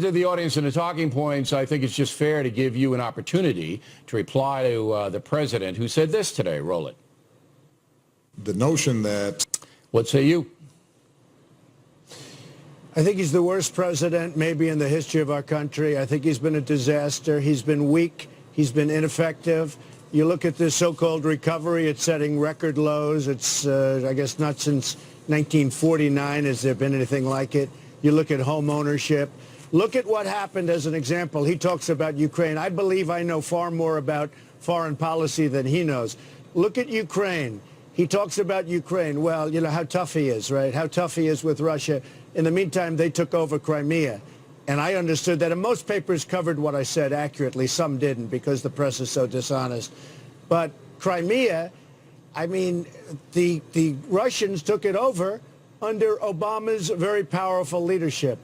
To the audience and the talking points, I think it's just fair to give you an opportunity to reply to the president who said this today. Roll it. The notion that... What say you? I think he's the worst president maybe in the history of our country. I think he's been a disaster. He's been weak. He's been ineffective. You look at this so-called recovery, it's setting record lows. It's, I guess, not since 1949 has there been anything like it. You look at home ownership. Look at what happened as an example. He talks about Ukraine. I believe I know far more about foreign policy than he knows. Look at Ukraine. He talks about Ukraine. Well, you know how tough he is, right? How tough he is with Russia. In the meantime, they took over Crimea. And I understood that. And most papers covered what I said accurately. Some didn't because the press is so dishonest. But Crimea, I mean, the Russians took it over under Obama's very powerful leadership.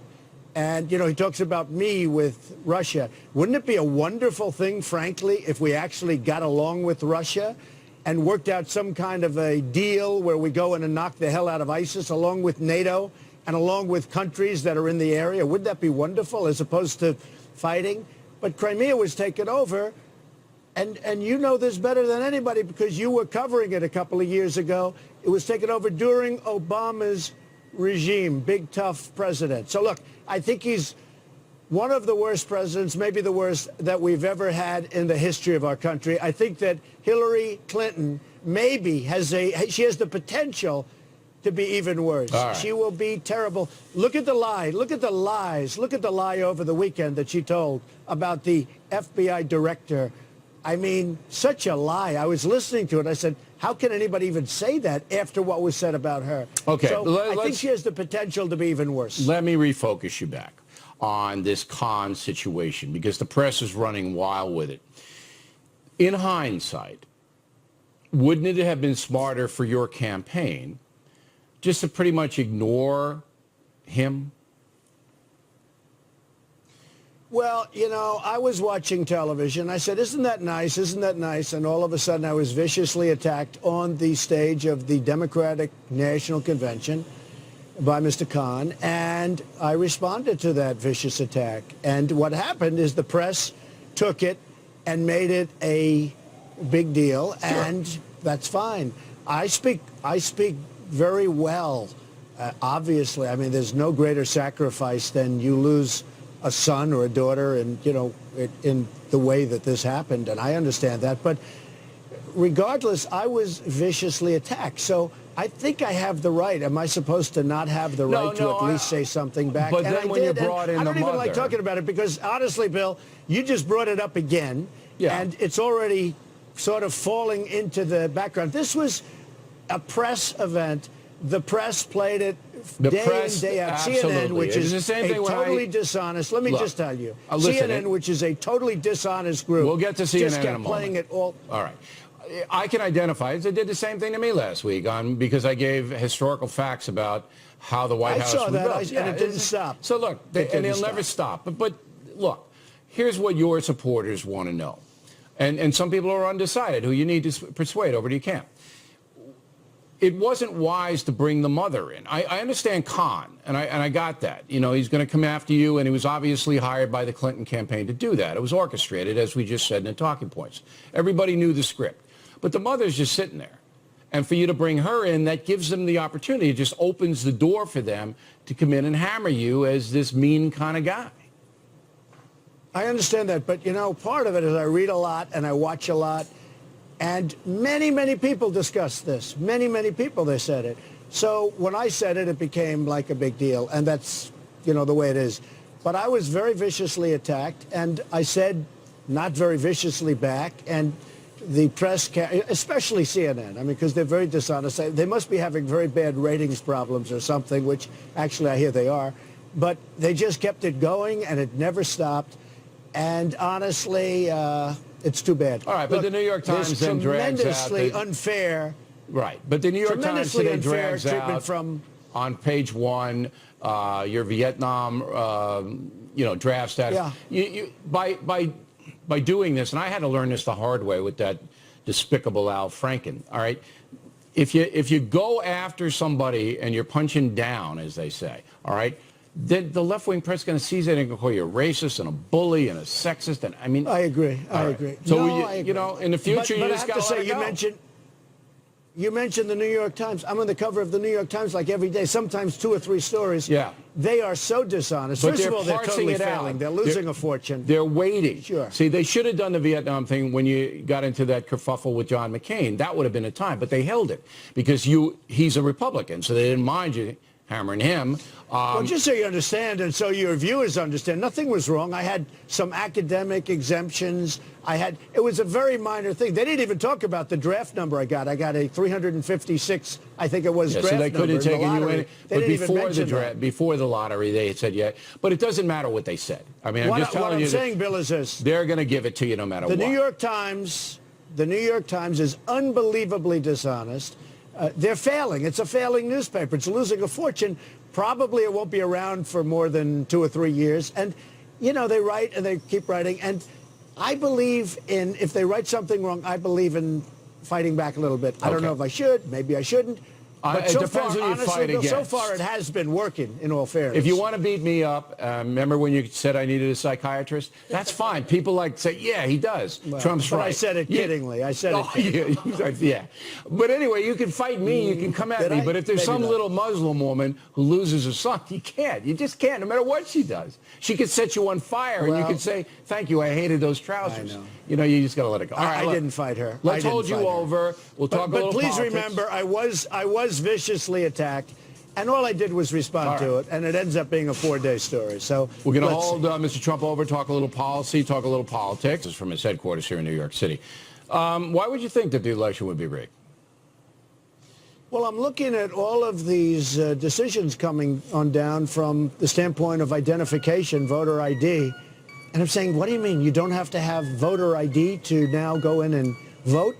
And, you know, he talks about me with Russia. Wouldn't it be a wonderful thing, frankly, if we actually got along with Russia and worked out some kind of a deal where we go in and knock the hell out of ISIS along with NATO and along with countries that are in the area? Wouldn't that be wonderful as opposed to fighting? But Crimea was taken over. And you know this better than anybody because you were covering it a couple of years ago. It was taken over during Obama's regime, big, tough president. So, look, I think he's one of the worst presidents, maybe the worst that we've ever had in the history of our country. I think that Hillary Clinton maybe she has the potential to be even worse. Right. She will be terrible. Look at the lie. Look at the lies. Look at the lie over the weekend that she told about the FBI director. I mean, such a lie. I was listening to it. I said, how can anybody even say that after what was said about her? Okay. So I think she has the potential to be even worse. Let me refocus you back on this Khan situation because the press is running wild with it. In hindsight, wouldn't it have been smarter for your campaign just to pretty much ignore him? Well, you know, I was watching television. I said, isn't that nice? Isn't that nice? And all of a sudden I was viciously attacked on the stage of the Democratic National Convention by Mr. Khan. And I responded to that vicious attack. And what happened is the press took it and made it a big deal. Sure. And that's fine. I speak very well. Obviously, I mean, there's no greater sacrifice than you lose a son or a daughter, and you know, in the way that this happened, and I understand that. But regardless, I was viciously attacked. So I think I have the right. Am I supposed to not have the right to at least say something back? But and then I when did, you brought in I the don't even mother, like talking about it because honestly, Bill, you just brought it up again, and it's already sort of falling into the background. This was a press event. The press played it day in, day out. CNN, which is a totally dishonest. Let me just tell you. CNN, which is a totally dishonest group. We'll get to CNN just in a kept moment. playing it all. All right. I can identify it. They did the same thing to me last week because I gave historical facts about how the White House was built. I saw that, and it didn't stop. So look, and it'll never stop. But look, here's what your supporters want to know. And some people are undecided who you need to persuade over to your camp. It wasn't wise to bring the mother in. I understand Khan, and I got that. You know, he's going to come after you, and he was obviously hired by the Clinton campaign to do that. It was orchestrated, as we just said in the talking points. Everybody knew the script. But the mother's just sitting there. And for you to bring her in, that gives them the opportunity. It just opens the door for them to come in and hammer you as this mean kind of guy. I understand that, but, you know, part of it is I read a lot and I watch a lot. And many, many people discussed this. Many, many people, they said it. So when I said it, it became like a big deal. And that's, you know, the way it is. But I was very viciously attacked. And I said not very viciously back. And the press, especially CNN, I mean, because they're very dishonest. They must be having very bad ratings problems or something, which actually I hear they are. But they just kept it going, and it never stopped. And honestly, it's too bad. All right, but the New York Times then drags out tremendously unfair. Right, but the New York Times today drags out from on page one your Vietnam, draft status. Yeah. By doing this, and I had to learn this the hard way with that despicable Al Franken. All right, if you go after somebody and you're punching down, as they say, all right, then the left-wing press is going to seize it and call you a racist and a bully and a sexist. And I mean, I agree. I right. agree. So No, I agree. you know, in the future, but you I just have got to to say, let it go. You mentioned the New York Times. I'm on the cover of the New York Times like every day, sometimes 2 or 3 stories. Yeah. They are so dishonest. But First of all, they're parsing totally it out. failing. They're losing a fortune. They're waiting. Sure. See, they should have done the Vietnam thing when you got into that kerfuffle with John McCain. That would have been a time. But they held it because he's a Republican, so they didn't mind you hammering him. Well, just so you understand, and so your viewers understand, nothing was wrong. I had some academic exemptions. It was a very minor thing. They didn't even talk about the draft number I got. I got a 356, I think it was, draft so they number could have taken you in. They But didn't even before the mention draft, that. before the lottery, they had said yeah. But it doesn't matter what they said. I mean, I'm just telling what you. I'm saying, Bill, is this. They're going to give it to you no matter what. The New York Times is unbelievably dishonest. They're failing. It's a failing newspaper. It's losing a fortune. Probably it won't be around for more than 2 or 3 years. And, you know, they write and they keep writing. And I believe in, if they write something wrong, I believe in fighting back a little bit. I don't know if I should. Maybe I shouldn't. But it so depends far, who you honestly, fight Bill, so against. far it has been working, in all fairness. If you want to beat me up, remember when you said I needed a psychiatrist? That's fine. People like to say, yeah, he does. Well, Trump's but right. I said it kiddingly. I said it kiddingly. Yeah. But anyway, you can fight me. You can come at Did me. I? But if there's Maybe some not. little Muslim woman who loses her son, you can't. You just can't, no matter what she does. She could set you on fire, and you Well, could say, thank you, I hated those trousers. I know. You know, you just got to let it go. All right, I look, didn't fight her. Let's I didn't hold you fight her. over. We'll talk a But little please politics. remember, I was viciously attacked, and all I did was respond to it, and it ends up being a 4-day story. So we're going to let's hold Mr. Trump over, talk a little policy, talk a little politics. This is from his headquarters here in New York City. Why would you think that the election would be rigged? Well, I'm looking at all of these decisions coming on down from the standpoint of identification, voter ID. And I'm saying, what do you mean? You don't have to have voter ID to now go in and vote?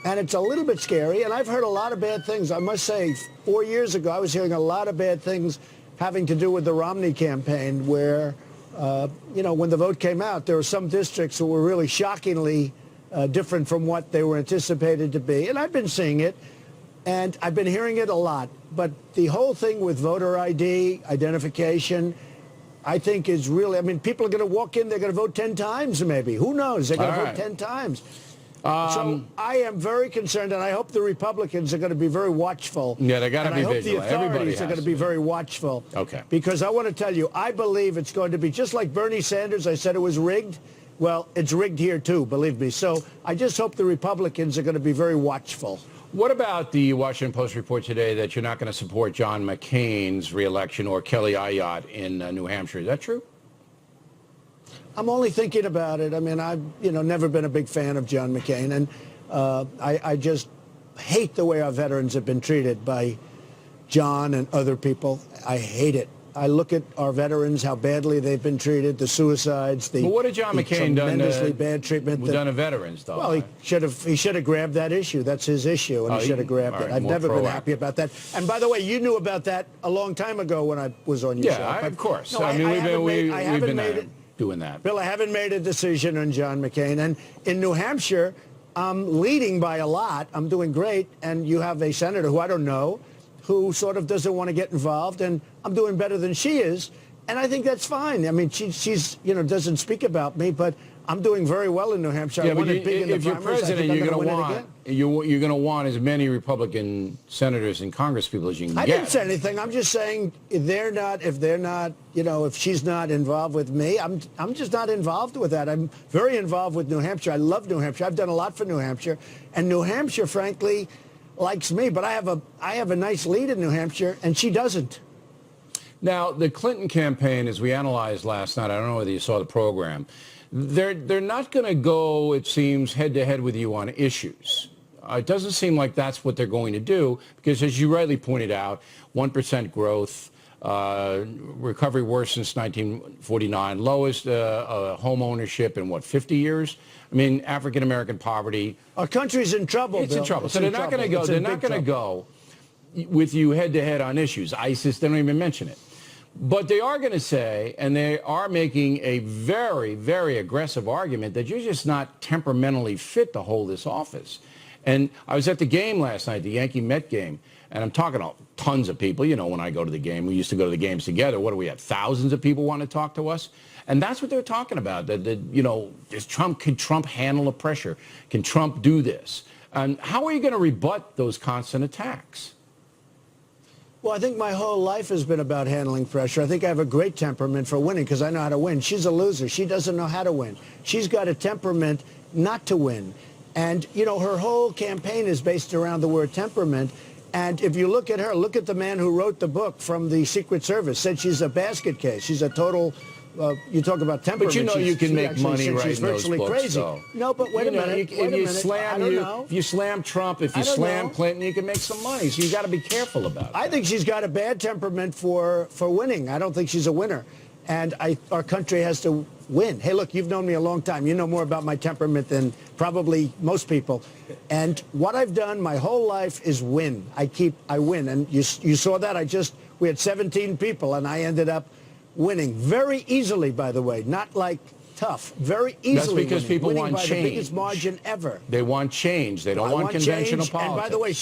And it's a little bit scary. And I've heard a lot of bad things. I must say, 4 years ago, I was hearing a lot of bad things having to do with the Romney campaign where, you know, when the vote came out, there were some districts that were really shockingly different from what they were anticipated to be. And I've been seeing it. And I've been hearing it a lot. But the whole thing with voter ID, identification, I think is really, I mean, people are going to walk in, they're going to vote 10 times maybe. Who knows? They're going to vote 10 times. So I am very concerned, and I hope the Republicans are going to be very watchful. Yeah, they got to be vigilant. I hope vigilant. the Everybody authorities are has going to to be be. very watchful. Okay. Because I want to tell you, I believe it's going to be just like Bernie Sanders. I said it was rigged. Well, it's rigged here too, believe me. So I just hope the Republicans are going to be very watchful. What about the Washington Post report today that you're not going to support John McCain's reelection or Kelly Ayotte in New Hampshire? Is that true? I'm only thinking about it. I mean, I've never been a big fan of John McCain, and I just hate the way our veterans have been treated by John and other people. I hate it. I look at our veterans, how badly they've been treated, the suicides, the But what did John McCain done? Tremendously bad treatment. Done to veterans, though. Well, he should have grabbed that issue. That's his issue, and he should have grabbed it. I've never been happy about that. And by the way, you knew about that a long time ago when I was on your show. Yeah, of course. No, I mean, we've been made it. doing that. Bill, I haven't made a decision on John McCain. And in New Hampshire, I'm leading by a lot. I'm doing great. And you have a senator who I don't know, who sort of doesn't want to get involved. And I'm doing better than she is. And I think that's fine. I mean, she's doesn't speak about me, but I'm doing very well in New Hampshire. Yeah, I but won it big in the if you're primaries. president, I think you're I'm going to win it want again. you're going to want as many Republican senators and Congress people as you can I get. didn't say anything. I'm just saying if she's not involved with me, I'm just not involved with that. I'm very involved with New Hampshire. I love New Hampshire. I've done a lot for New Hampshire, and New Hampshire, frankly, likes me. But I have a nice lead in New Hampshire, and she doesn't. Now, the Clinton campaign, as we analyzed last night, I don't know whether you saw the program, they're not going to go, it seems, head-to-head with you on issues. It doesn't seem like that's what they're going to do because, as you rightly pointed out, 1% growth, recovery worse since 1949, lowest home ownership in, 50 years? I mean, African-American poverty. Our country's in trouble, It's Bill. in trouble. It's So they're in not trouble. going to go. It's They're in not big going to trouble. go with you head-to-head on issues. ISIS, they don't even mention it. But they are going to say, and they are making a very, very aggressive argument that you're just not temperamentally fit to hold this office. And I was at the game last night, the Yankee-Met game, and I'm talking to tons of people, you know, when I go to the game, we used to go to the games together. What do we have? Thousands of people want to talk to us. And that's what they're talking about, that you know, can Trump handle the pressure? Can Trump do this? And how are you going to rebut those constant attacks? Well, I think my whole life has been about handling pressure. I think I have a great temperament for winning because I know how to win. She's a loser. She doesn't know how to win. She's got a temperament not to win. And, you know, her whole campaign is based around the word temperament. And if you look at her, look at the man who wrote the book from the Secret Service, said she's a basket case. She's a total... you talk about temperament. But you know you can make money writing she's virtually those books, crazy. though. No, but wait a minute. If you slam Trump, if you slam Clinton, you can make some money. So you got to be careful about it. I think she's got a bad temperament for winning. I don't think she's a winner. And our country has to win. Hey, look, you've known me a long time. You know more about my temperament than probably most people. And what I've done my whole life is win. I win. And you saw that. We had 17 people, and I ended up winning very easily, by the way, not like tough, very easily. That's because people want by change. The biggest margin ever. They want change. They don't want conventional change. politics. And by the way,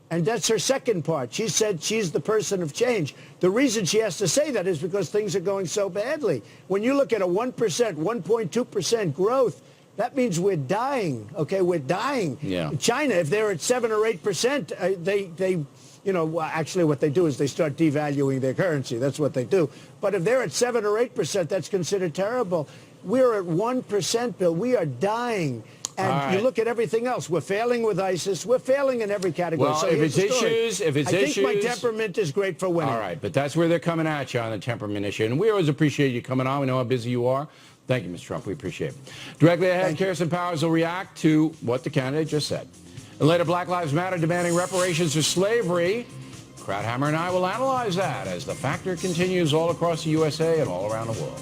and that's her second part. She said she's the person of change. The reason she has to say that is because things are going so badly. When you look at a 1%, 1.2% growth, that means we're dying. Okay, we're dying. Yeah. China, if they're at 7 or 8%, they you know, actually what they do is they start devaluing their currency. That's what they do. But if they're at 7 or 8%, that's considered terrible. We're at 1%, Bill. We are dying. And you look at everything else. We're failing with ISIS. We're failing in every category. Well, so if it's issues, I think my temperament is great for winning. All right, but that's where they're coming at you on the temperament issue. And we always appreciate you coming on. We know how busy you are. Thank you, Mr. Trump. We appreciate it. Directly ahead, Kirsten Powers will react to what the candidate just said. And later, Black Lives Matter demanding reparations for slavery. Krauthammer and I will analyze that as the factor continues all across the USA and all around the world.